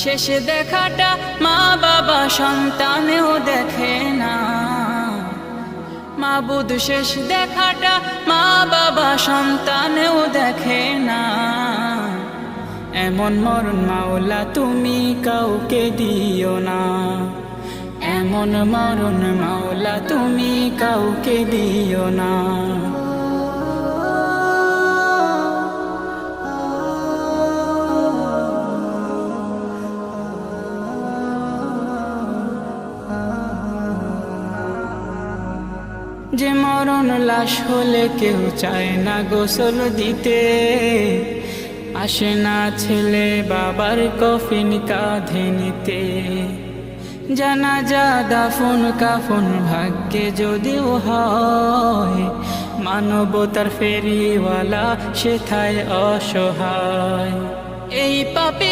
শেষে দেখাটা মা বাবা সন্তানেও দেখে না। মাবুদ শেষ দেখাটা মা বাবা সন্তানেও দেখে না। এমন মরণ মাওলা তুমি কাউকে দিও না। এমন মরণ মাওলা তুমি কাউকে দিও না। যে মরণ লাশ হলে কেউ চায় না গোসল দিতে, আসে না ছেলে বাবার কফিন কাঁধে নিতে। জানাজা দাফন কাফন ভাগ্যে যদিও হয়, মানবতার ফেরিওয়ালা সেথায় অসহায়। এই পাপী